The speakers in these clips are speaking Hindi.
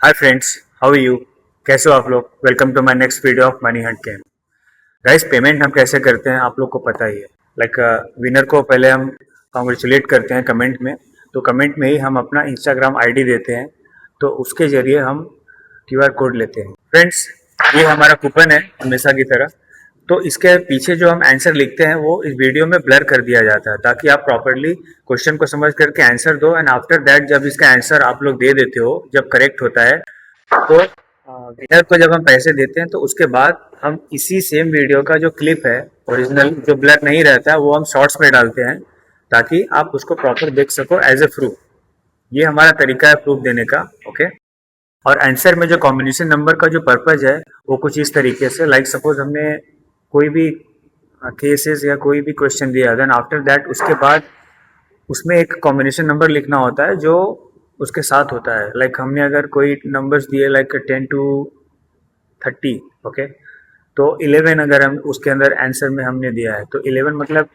Hi friends, how are you? कैसे हो आप लोग? Welcome to my next video of money hunt game. Guys, payment हम कैसे करते हैं आप लोग को पता ही है। लाइक विनर को पहले हम कॉन्ग्रेचुलेट करते हैं कमेंट में। तो कमेंट में ही हम अपना इंस्टाग्राम आईडी देते हैं, तो उसके जरिए हम क्यूआर कोड लेते हैं। फ्रेंड्स, ये हमारा कूपन है हमेशा की तरह। तो इसके पीछे जो हम आंसर लिखते हैं वो इस वीडियो में ब्लर कर दिया जाता है, ताकि आप प्रॉपरली क्वेश्चन को समझ करके आंसर दो। एंड आफ्टर दैट जब इसका आंसर आप लोग दे देते हो, जब करेक्ट होता है, तो विनर को जब हम पैसे देते हैं तो उसके बाद हम इसी सेम वीडियो का जो क्लिप है, ओरिजिनल जो ब्लर नहीं रहता है, वो हम शॉर्ट्स में डालते हैं, ताकि आप उसको प्रॉपर देख सको एज ए प्रूफ। ये हमारा तरीका है प्रूफ देने का। ओके। और आंसर में जो कॉम्बिनेशन नंबर का जो पर्पज है वो कुछ इस तरीके से, लाइक सपोज हमने कोई भी केसेस या कोई भी क्वेश्चन दिया, देन आफ्टर दैट उसके बाद उसमें एक कॉम्बिनेशन नंबर लिखना होता है जो उसके साथ होता है। लाइक हमने अगर कोई नंबर्स दिए लाइक 10 to 30, ओके, तो 11 अगर हम उसके अंदर आंसर में हमने दिया है, तो 11 मतलब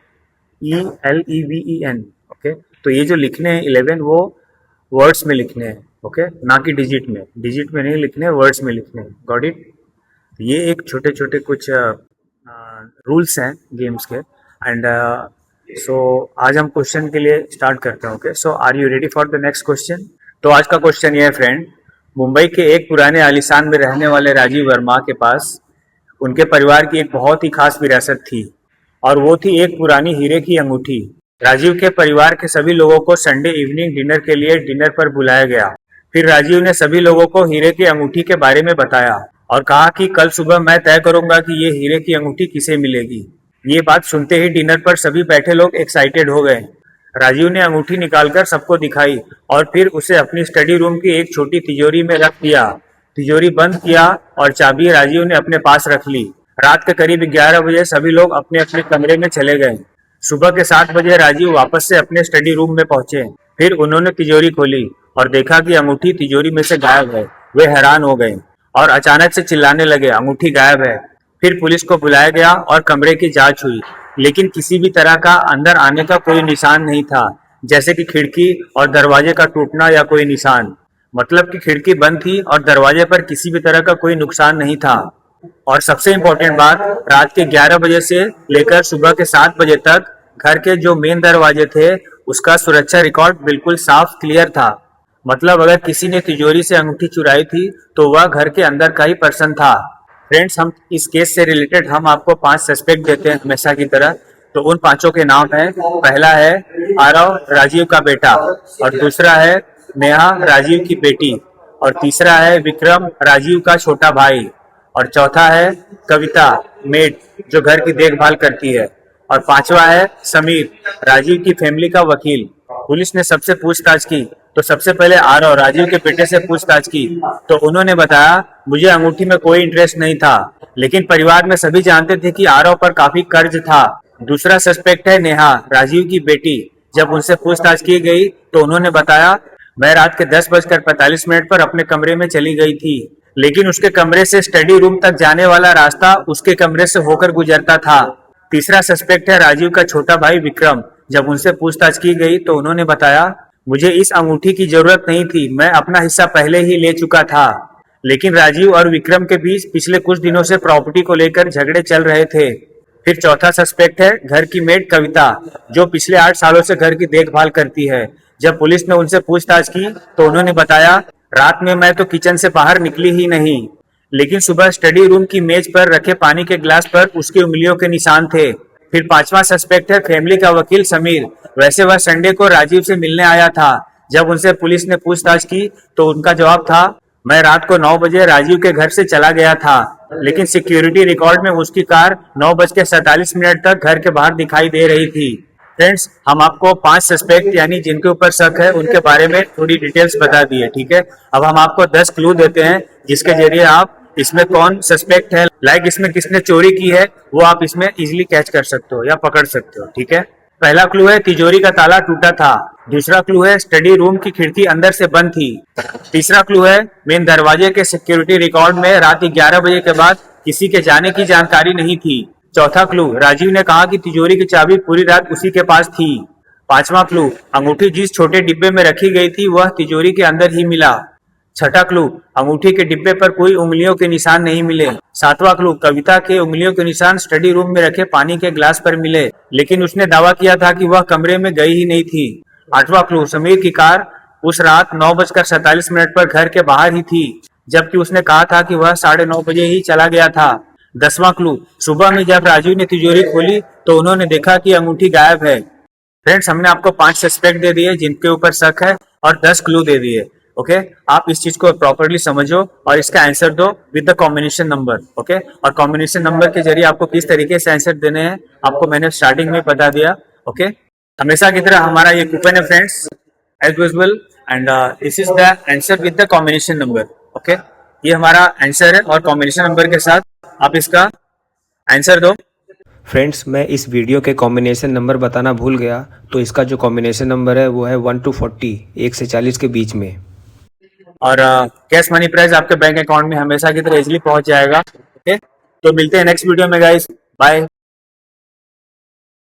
ELEVEN। ओके, तो ये जो लिखने हैं 11 वो वर्ड्स में लिखने हैं, ओके, ना कि डिजिट में। डिजिट में नहीं लिखने हैं, वर्ड्स में लिखने हैं। Got it? ये एक छोटे छोटे कुछ रूल्स हैं गेम्स के। एंड सो आज हम क्वेश्चन के लिए स्टार्ट करते हैं। Okay, so are you ready for the next question? तो आज का क्वेश्चन ये है फ्रेंड, मुंबई के एक पुराने आलीशान में रहने वाले राजीव वर्मा के पास उनके परिवार की एक बहुत ही खास विरासत थी, और वो थी एक पुरानी हीरे की अंगूठी। राजीव के परिवार के सभी लोगों को संडे इवनिंग डिनर के लिए डिनर पर बुलाया गया। फिर राजीव ने सभी लोगों को हीरे की अंगूठी के बारे में बताया और कहा कि कल सुबह मैं तय करूंगा कि ये हीरे की अंगूठी किसे मिलेगी। ये बात सुनते ही डिनर पर सभी बैठे लोग एक्साइटेड हो गए। राजीव ने अंगूठी निकालकर सबको दिखाई और फिर उसे अपनी स्टडी रूम की एक छोटी तिजोरी में रख दिया। तिजोरी बंद किया और चाबी राजीव ने अपने पास रख ली। रात के करीब 11 बजे सभी लोग अपने अपने कमरे में चले गए। सुबह के 7 बजे राजीव वापस से अपने स्टडी रूम में पहुंचे। फिर उन्होंने तिजोरी खोली और देखा कि अंगूठी तिजोरी में से गायब है। वे हैरान हो गए और अचानक से चिल्लाने लगे, अंगूठी गायब है। फिर पुलिस को बुलाया गया और कमरे की जांच हुई, लेकिन किसी भी तरह का अंदर आने का कोई निशान नहीं था, जैसे कि खिड़की और दरवाजे का टूटना या कोई निशान। मतलब कि खिड़की बंद थी और दरवाजे पर किसी भी तरह का कोई नुकसान नहीं था। और सबसे इम्पोर्टेंट बात, रात के 11 बजे से लेकर सुबह के 7 बजे तक घर के जो मेन दरवाजे थे उसका सुरक्षा रिकॉर्ड बिल्कुल साफ क्लियर था। मतलब अगर किसी ने तिजोरी से अंगूठी चुराई थी तो वह घर के अंदर का ही पर्सन था। फ्रेंड्स, हम इस केस से रिलेटेड हम आपको 5 सस्पेक्ट देते हैं हमेशा की तरह। तो उन 5 के नाम है, पहला है आरव, राजीव का बेटा, और दूसरा है नेहा, राजीव की बेटी, और तीसरा है विक्रम, राजीव का छोटा भाई, और चौथा है कविता, मेड, जो घर की देखभाल करती है, और 5वां है समीर, राजीव की फैमिली का वकील। पुलिस ने सबसे पूछताछ की तो सबसे पहले आरव, राजीव के बेटे से पूछताछ की, तो उन्होंने बताया, मुझे अंगूठी में कोई इंटरेस्ट नहीं था, लेकिन परिवार में सभी जानते थे कि आरव पर काफी कर्ज था। दूसरा सस्पेक्ट है नेहा, राजीव की बेटी। जब उनसे पूछताछ की गई तो उन्होंने बताया, मैं रात के 10:45 पर अपने कमरे में चली गई थी, लेकिन उसके कमरे से स्टडी रूम तक जाने वाला रास्ता उसके कमरे से होकर गुजरता था। तीसरा सस्पेक्ट है राजीव का छोटा भाई विक्रम। जब उनसे पूछताछ की गई तो उन्होंने बताया, मुझे इस अंगूठी की जरूरत नहीं थी, मैं अपना हिस्सा पहले ही ले चुका था। लेकिन राजीव और विक्रम के बीच पिछले कुछ दिनों से प्रॉपर्टी को लेकर झगड़े चल रहे थे। फिर चौथा सस्पेक्ट है घर की मेड कविता, जो पिछले 8 सालों से घर की देखभाल करती है। जब पुलिस ने उनसे पूछताछ की तो उन्होंने बताया, रात में मैं तो किचन से बाहर निकली ही नहीं, लेकिन सुबह स्टडी रूम की मेज पर रखे पानी के गिलास पर उसकी उंगलियों के निशान थे। फिर 5वां सस्पेक्ट है फैमिली का वकील समीर। वैसे वह संडे को राजीव से मिलने आया था। जब उनसे पुलिस ने पूछताछ की तो उनका जवाब था, मैं रात को 9 बजे राजीव के घर से चला गया था, लेकिन सिक्योरिटी रिकॉर्ड में उसकी कार 9:47 तक घर के बाहर दिखाई दे रही थी। फ्रेंड्स, हम आपको 5 सस्पेक्ट यानी जिनके ऊपर शक है उनके बारे में थोड़ी डिटेल्स बता दी है, ठीक है। अब हम आपको 10 क्लू देते हैं जिसके जरिए आप इसमें कौन सस्पेक्ट है, लाइक इसमें किसने चोरी की है, वो आप इसमें इजीली कैच कर सकते हो या पकड़ सकते हो, ठीक है। पहला क्लू है तिजोरी का ताला टूटा था। दूसरा क्लू है स्टडी रूम की खिड़की अंदर से बंद थी। तीसरा क्लू है मेन दरवाजे के सिक्योरिटी रिकॉर्ड में रात 11 बजे के बाद किसी के जाने की जानकारी नहीं थी। चौथा क्लू, राजीव ने कहा कि तिजोरी की चाबी पूरी रात उसी के पास थी। 5वां क्लू, अंगूठी जिस छोटे डिब्बे में रखी गई थी वह तिजोरी के अंदर ही मिला। छठा क्लू, अंगूठी के डिब्बे पर कोई उंगलियों के निशान नहीं मिले। सातवां क्लू, कविता के उंगलियों के निशान स्टडी रूम में रखे पानी के ग्लास पर मिले, लेकिन उसने दावा किया था कि वह कमरे में गई ही नहीं थी। आठवां क्लू, समीर की कार उस रात 9:47 पर घर के बाहर ही थी, जबकि उसने कहा था कि वह 9:30 बजे ही चला गया था। 10वां क्लू, सुबह में जब राजू ने तिजोरी खोली तो उन्होंने देखा कि अंगूठी गायब है। फ्रेंड्स, हमने आपको 5 सस्पेक्ट दे दिए जिनके ऊपर शक है और 10 क्लू दे दिए। ओके, आप इस चीज को प्रॉपरली समझो और इसका आंसर दो with the combination number. Okay, और कॉम्बिनेशन नंबर के जरिए आपको किस तरीके से आंसर देने हैं आपको मैंने स्टार्टिंग में बता दिया। ओके, हमेशा की तरह हमारा ये कूपन है friends, as usual, and this is the answer with the combination number. Okay, ये हमारा आंसर है और कॉम्बिनेशन नंबर के साथ आप इसका आंसर दो। फ्रेंड्स, मैं इस वीडियो के कॉम्बिनेशन नंबर बताना भूल गया, तो इसका जो कॉम्बिनेशन नंबर है वो है 1 to 40, 1 से 40 के बीच में। और कैश मनी प्राइस आपके बैंक अकाउंट में हमेशा की तरह इजीली पहुंच जाएगा। ओके, तो मिलते हैं नेक्स्ट वीडियो में गाइस, बाय।